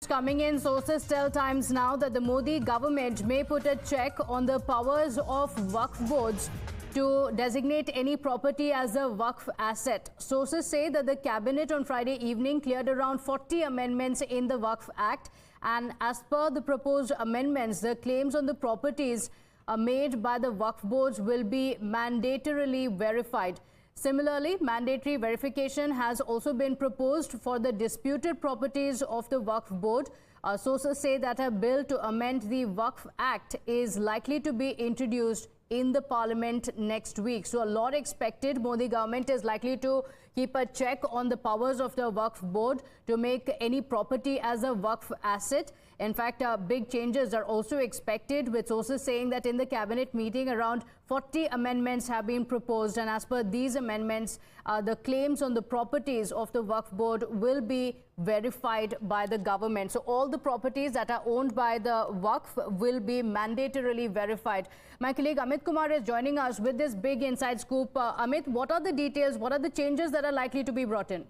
coming in. Sources tell Times Now that the Modi government may put a check on the powers of Waqf boards to designate any property as a Waqf asset. Sources say that the cabinet on Friday evening cleared around 40 amendments in the Waqf Act, and as per the proposed amendments, the claims on the properties made by the Waqf boards will be mandatorily verified. Similarly, mandatory verification has also been proposed for the disputed properties of the Waqf board. Sources say that a bill to amend the Waqf Act is likely to be introduced in the parliament next week. So a lot expected. Modi government is likely to keep a check on the powers of the Waqf board to make any property as a Waqf asset. In fact, big changes are also expected, with sources saying that in the cabinet meeting around 40 amendments have been proposed, and as per these amendments, the claims on the properties of the Waqf board will be verified by the government. So all the properties that are owned by the Waqf will be mandatorily verified. My colleague Amit Kumar is joining us with this big inside scoop. Amit, what are the details? What are the changes that are likely to be brought in?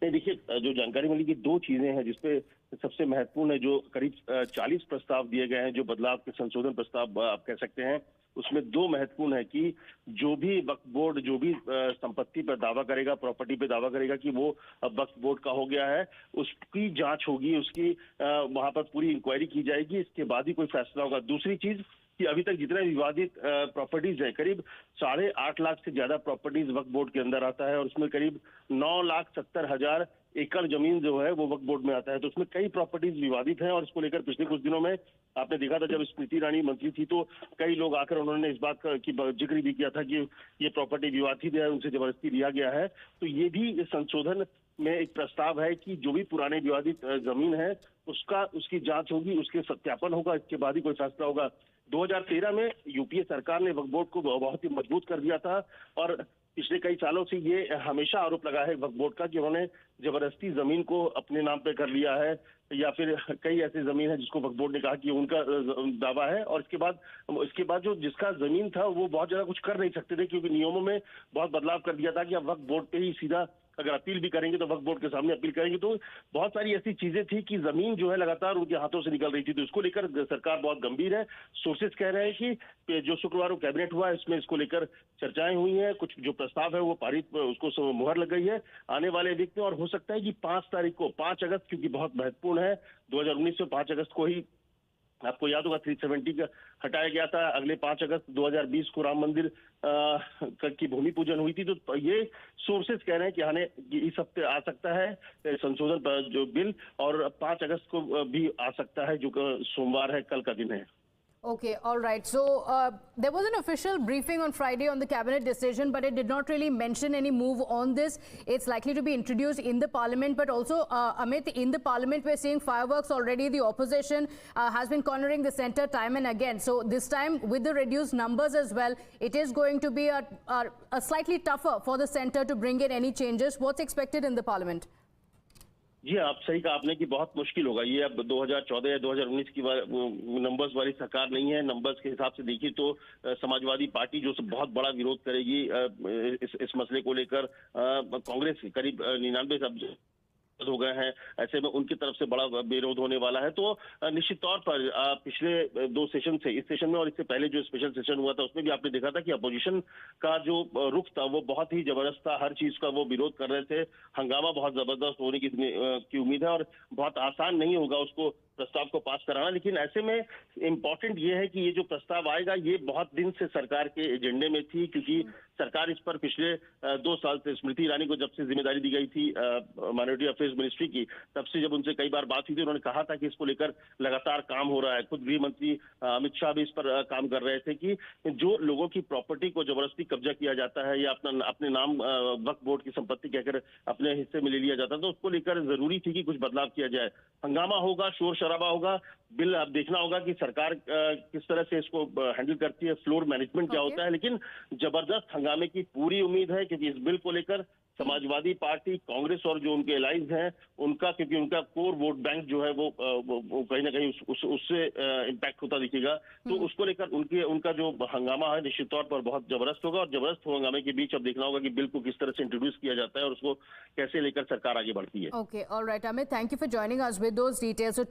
देखिए, जो जानकारी मिली कि दो चीजें हैं जिसपे सबसे महत्वपूर्ण है, जो करीब 40 प्रस्ताव दिए गए हैं, जो बदलाव के संशोधन प्रस्ताव आप कह सकते हैं, उसमें दो महत्वपूर्ण है कि जो भी वक्फ बोर्ड जो भी संपत्ति पर दावा करेगा, प्रॉपर्टी पे दावा करेगा कि वो वक्फ बोर्ड का हो गया है, उसकी जांच होगी, उसकी वहां पर पूरी इंक्वायरी की जाएगी, इसके बाद ही कोई फैसला होगा। दूसरी चीज कि अभी तक जितने विवादित प्रॉपर्टीज है, करीब 8.5 लाख से ज्यादा प्रॉपर्टीज वक्फ बोर्ड के अंदर आता है, और उसमें करीब 9,70,000 एकड़ जमीन जो है वो वक्फ बोर्ड में आता है। तो उसमें कई प्रॉपर्टीज विवादित हैं, और इसको लेकर पिछले कुछ दिनों में आपने देखा था, जब स्मृति ईरानी मंत्री थी तो कई लोग आकर उन्होंने इस बात की जिक्र भी किया था कि ये प्रॉपर्टी विवादित है, उनसे जबरदस्ती लिया गया है। तो ये भी इस संशोधन में एक प्रस्ताव है कि जो भी पुराने विवादित जमीन है उसकी जांच होगी, उसके सत्यापन होगा, इसके बाद ही कोई फैसला होगा। 2013 में यूपीए सरकार ने वक्फ बोर्ड को बहुत ही मजबूत कर दिया था, और पिछले कई सालों से ये हमेशा आरोप लगा है वक्फ बोर्ड का कि उन्होंने जबरदस्ती जमीन को अपने नाम पे कर लिया है, या फिर कई ऐसी जमीन है जिसको वक्फ बोर्ड ने कहा कि उनका दावा है, और इसके बाद जो जिसका जमीन था वो बहुत ज्यादा कुछ कर नहीं सकते थे, क्योंकि नियमों में बहुत बदलाव कर दिया था कि अब वक्फ बोर्ड पे ही सीधा अगर अपील भी करेंगे तो वक्फ बोर्ड के सामने अपील करेंगे। तो बहुत सारी ऐसी चीजें थी कि जमीन जो है लगातार उनके हाथों से निकल रही थी, तो इसको लेकर सरकार बहुत गंभीर है। सोर्सेस कह रहे हैं कि जो शुक्रवार को कैबिनेट हुआ इसमें इसको लेकर चर्चाएं हुई हैं, कुछ जो प्रस्ताव है वो पारित, उसको मुहर लग गई है। आने वाले वीक में और हो सकता है कि 5 तारीख को, 5 अगस्त, क्योंकि बहुत महत्वपूर्ण है, 2019 में 5 अगस्त को ही आपको याद होगा 370 का हटाया गया था। अगले 5 अगस्त 2020 को राम मंदिर की भूमि पूजन हुई थी। तो ये सोर्सेस कह रहे हैं कि इस हफ्ते आ सकता है संशोधन पर जो बिल, और 5 अगस्त को भी आ सकता है, जो सोमवार है, कल का दिन है। Okay, all right. So there was an official briefing on Friday on the cabinet decision, but it did not really mention any move on this. It's likely to be introduced in the parliament, but also, Amit, in the parliament we're seeing fireworks already. The opposition has been cornering the centre time and again. So this time, with the reduced numbers as well, it is going to be a slightly tougher for the centre to bring in any changes. What's expected in the parliament? जी, आप सही कहा आपने कि बहुत मुश्किल होगा ये। अब 2014 या 2019 की नंबर्स वाली सरकार नहीं है। नंबर्स के हिसाब से देखिए तो समाजवादी पार्टी जो बहुत बड़ा विरोध करेगी इस मसले को लेकर। कांग्रेस करीब 99 हो गए हैं, ऐसे में उनकी तरफ से बड़ा विरोध होने वाला है। तो निश्चित तौर पर पिछले 2 सेशन से, इस सेशन में और इससे पहले जो स्पेशल सेशन हुआ था, उसमें भी आपने देखा था कि अपोजिशन का जो रुख था वो बहुत ही जबरदस्त था। हर चीज का वो विरोध कर रहे थे। हंगामा बहुत जबरदस्त होने की उम्मीद है, और बहुत आसान नहीं होगा उसको प्रस्ताव को पास कराना। लेकिन ऐसे में इम्पोर्टेंट ये है कि ये जो प्रस्ताव आएगा ये बहुत दिन से सरकार के एजेंडे में थी, क्योंकि सरकार इस पर पिछले 2 साल से, स्मृति ईरानी को जब से जिम्मेदारी दी गई थी माइनॉरिटी अफेयर्स मिनिस्ट्री की, तब से जब उनसे कई बार बात हुई थी, उन्होंने कहा था कि इसको लेकर लगातार काम हो रहा है। खुद गृह मंत्री अमित शाह भी इस पर काम कर रहे थे कि जो लोगों की प्रॉपर्टी को जबरदस्ती कब्जा किया जाता है या अपने नाम वक्फ बोर्ड की संपत्ति कहकर अपने हिस्से में ले लिया जाता है, तो उसको लेकर जरूरी थी कि कुछ बदलाव किया जाए। हंगामा होगा, शोर शराबा होगा, बिल अब देखना होगा कि सरकार किस तरह से इसको हैंडल करती है, फ्लोर मैनेजमेंट क्या होता है। लेकिन जबरदस्त हंगामे की पूरी उम्मीद है, क्योंकि इस बिल को लेकर समाजवादी पार्टी, कांग्रेस और जो उनके एलाइज हैं उनका, क्योंकि उनका कोर वोट बैंक जो है वो कहीं ना कहीं उससे इम्पैक्ट होता दिखेगा। तो उसको लेकर उनका जो हंगामा है निश्चित तौर पर बहुत जबरदस्त होगा, और जबरदस्त हंगामे के बीच अब देखना होगा कि बिल को किस तरह से इंट्रोड्यूस किया जाता है और उसको कैसे लेकर सरकार आगे बढ़ती है। Okay, all right, Amit, thank you for joining us with those details. So,